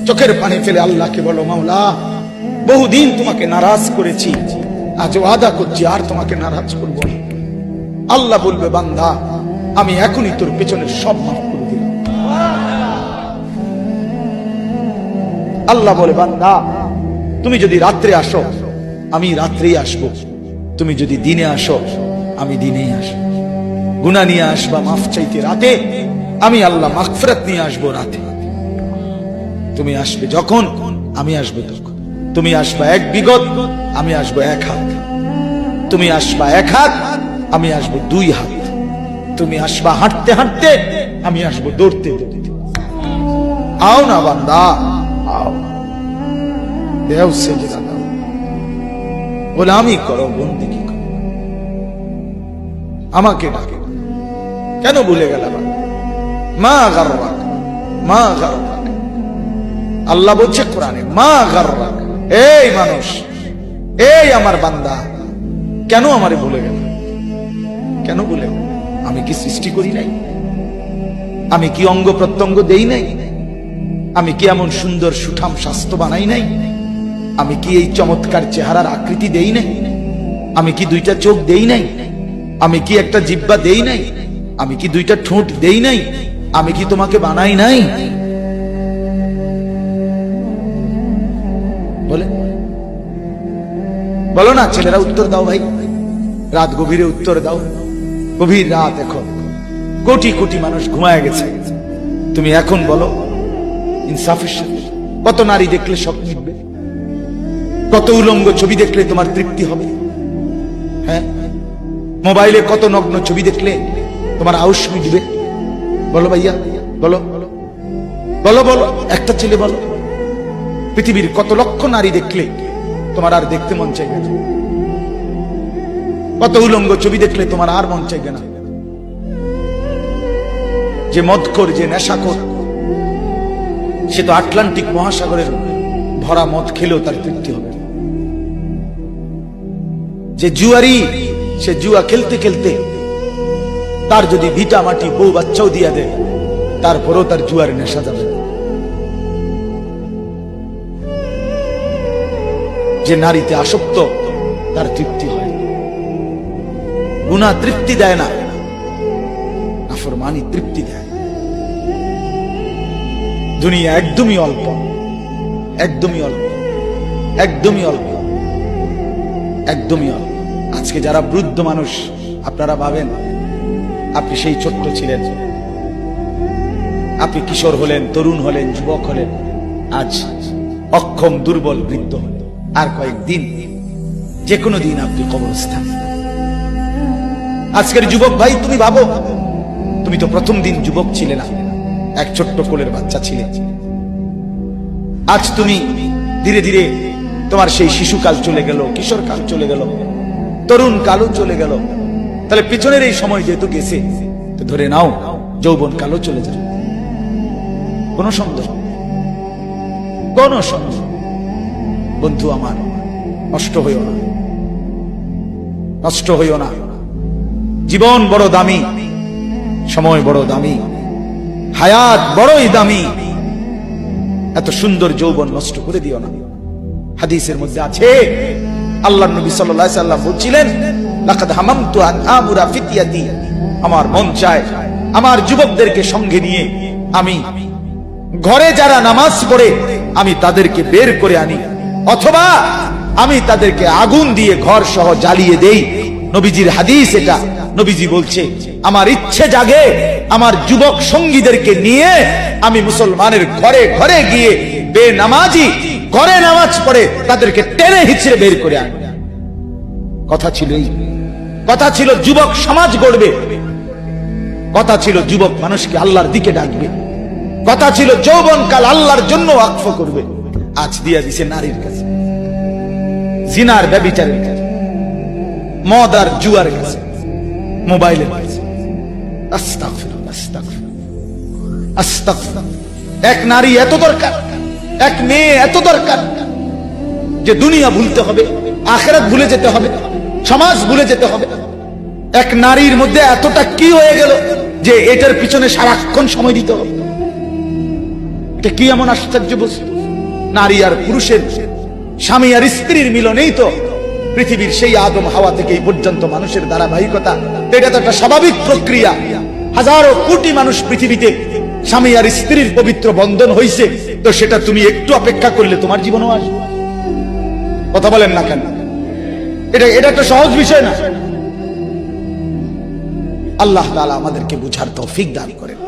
চোখের পানি ফেলে আল্লাহকে বলো, মাওলা বহুদিন তোমাকে নারাজ করেছি, আজ ওয়াদা করছি আর তোমাকে নারাজ করব না। আল্লাহ বলবে, বান্দা আমি এখনই তোর পেছনের সব মাফ করে দিলাম। আল্লাহ বলে, বান্দা তুমি যদি রাত্রে আসো আমি রাত্রেই আসবো, তুমি যদি দিনে আসো আমি দিনেই আসবো। গুনাহ নিয়ে আসবা মাফ চাইতে রাতে, আমি আল্লাহ মাগফিরাত নিয়ে আসবো রাতে। তুমি আসবে যখন আমি আসবো তখন। তুমি আসবা এক বিগত, আমি আসবো এক হাত। তুমি আসবা এক হাত, আমি আসবো দুই হাত। তুমি আসবা হাঁটতে হাঁটতে, আমি আসবো দৌড়তে দৌড়তে। আও না বান্দা, আও, দেও সেজদা দাও, গোলামি করো, বন্দেগী করো, আমাকে ডাকে। কেন ভুলে গেলাম? মা গাররাক, মা গাররাক। আল্লাহ বলছে কোরআনে, মা গাররাক। এই মানুষ, এই আমার বান্দা, কেন আমারে ভুলে গেল? কেন ভুলে গেল? আমি কি সৃষ্টি করি নাই? আমি কি অঙ্গ প্রত্যঙ্গ দেই নাই? আমি কি এমন সুন্দর সুঠাম স্বাস্থ্য বানাই নাই? আমি কি এই চমৎকার চেহারার আকৃতি দেই নাই? আমি কি দুইটা চোখ দেই নাই? আমি কি একটা জিহ্বা দেই নাই? আমি কি দুইটা ঠোঁট দেই নাই? আমি কি তোমাকে বানাই নাই? বলে বলো না ছেলেরা, উত্তর দাও ভাই, রাত গভীরে উত্তর দাও। গভীর রাত, এখন কোটি কোটি মানুষ ঘুমায় গেছে। তুমি এখন বলো ইনসাফের সাথে, কত নারী দেখলে সব মিটবে? কত উলঙ্গ ছবি দেখলে তোমার তৃপ্তি হবে? হ্যাঁ, মোবাইলে কত নগ্ন ছবি দেখলে তোমার আউশ মিটবে? বলো ভাইয়া, বলো বলো বলো, একটা ছেলে বলো। পৃথিবীর কত লক্ষ নারী দেখলে তোমার আর দেখতে মন চাইবে না? কত উলঙ্গ ছবি দেখলে তোমার আর মন চাইবে না? যে মদখোর, যে নেশাখোর, সে তো আটলান্টিক মহাসাগরের ভরা মদ খেলেও তার তৃপ্তি হবে। যে জুয়ারি, সে জুয়া খেলতে খেলতে তার যদি ভিটা মাটি বউ বাচ্চাও দিয়া দেয়, তারপরেও তার জুয়ার নেশা যাবে। যে নারীতে আসক্ত, তার তৃপ্তি হয়। গুনাহ তৃপ্তি দেয় না, নাফরমানি তৃপ্তি দেয়। দুনিয়া একদমই অল্প, একদমই অল্প, একদমই অল্প, একদমই অল্প। আজকে যারা বৃদ্ধ মানুষ, আপনারা ভাবেন আপনি সেই ছোট্ট ছিলেন, আপনি কিশোর হলেন, তরুণ হলেন, যুবক হলেন, আজ অক্ষম দুর্বল বৃদ্ধ হলেন। আর কয়েকদিন, যে কোনো দিন আপনি কবরস্থান। আজকের যুবক ভাই, তুমি ভাবো, তুমি তো প্রথম দিন যুবক ছিলে না, এক ছোট্ট কোলের বাচ্চা ছিলে। আজ তুমি ধীরে ধীরে তোমার সেই শিশুকাল চলে গেল, কিশোর কাল চলে গেল, তরুণ কালও চলে গেল। তাহলে পিছনের এই সময় যেহেতু গেছে, তো ধরে নাও যৌবন কালও চলে যাবে। কোন সন্দেহ, কোন সন্দেহ। বন্ধু আমার, নষ্ট হইও না, নষ্ট হইও না। জীবন বড় দামি, সময় বড় দামি, হায়াত বড়ই দামি। এত সুন্দর যৌবন নষ্ট করে দিও না। হাদিসের মধ্যে আছে, আল্লাহর নবী সাল্লাল্লাহু আলাইহি সাল্লাম বলছিলেন, লাকাদ হামামতু আন আমুরা ফিতিয়াতি, আমার মন চায় আমার যুবকদেরকে সঙ্গে নিয়ে আমি ঘরে যারা নামাজ পড়ে আমি তাদেরকে বের করে আনি, অথবা আমি তাদেরকে আগুন দিয়ে ঘর সহ জ্বালিয়ে দেই। নবীজির হাদিস এটা। নবীজি বলছে, আমার ইচ্ছে জাগে আমার যুবক সঙ্গীদেরকে নিয়ে আমি মুসলমানের ঘরে ঘরে গিয়ে বেনামাজি ঘরে নামাজ পড়ে তাদেরকে টেনে হিচড়ে বের করে আনি। কথা ছিল এই, কথা ছিল যুবক সমাজ গড়বে, কথা ছিল যুবক মানুষকে আল্লাহর দিকে ডাকবে, কথা ছিল যৌবনকাল আল্লাহর জন্য ওয়াকফ করবে। আজ দিয়া দিছে নারীর কাছে, জিনার ব্যভিচারের কাছে, মদ আর জুয়ার কাছে, মোবাইলের কাছে। আস্তাগফিরুল্লাহ, আস্তাগফিরুল্লাহ, আস্তাগফিরুল্লাহ। এক নারী এত দরকার, এক মেয়ে এত দরকার যে দুনিয়া ভুলতে হবে, আখিরাত ভুলে যেতে হবে, সমাজ ভুলে যেতে হবে। এক নারীর মধ্যে এতটা কি হয়ে গেল যে এটার পিছনে সারাক্ষণ সময় দিতে হবে? এটা কি এমন আশ্চর্য বস্তু? নারী আর পুরুষের, স্বামী আর স্ত্রীর মিলনেই তো পৃথিবীর সেই আদম হাওয়া থেকে এই পর্যন্ত মানুষের ধারাবাহিকতা। এটা তো একটা স্বাভাবিক প্রক্রিয়া। হাজারো কোটি মানুষ পৃথিবীতে স্বামী আর স্ত্রীর পবিত্র বন্ধন হইছে, তো সেটা তুমি একটু অপেক্ষা করলে তোমার জীবনও আসবে। কথা বলেন না কেন? এটা একটা সহজ বিষয় না। আল্লাহ তাআলা আমাদেরকে বুঝার তৌফিক দান করেন।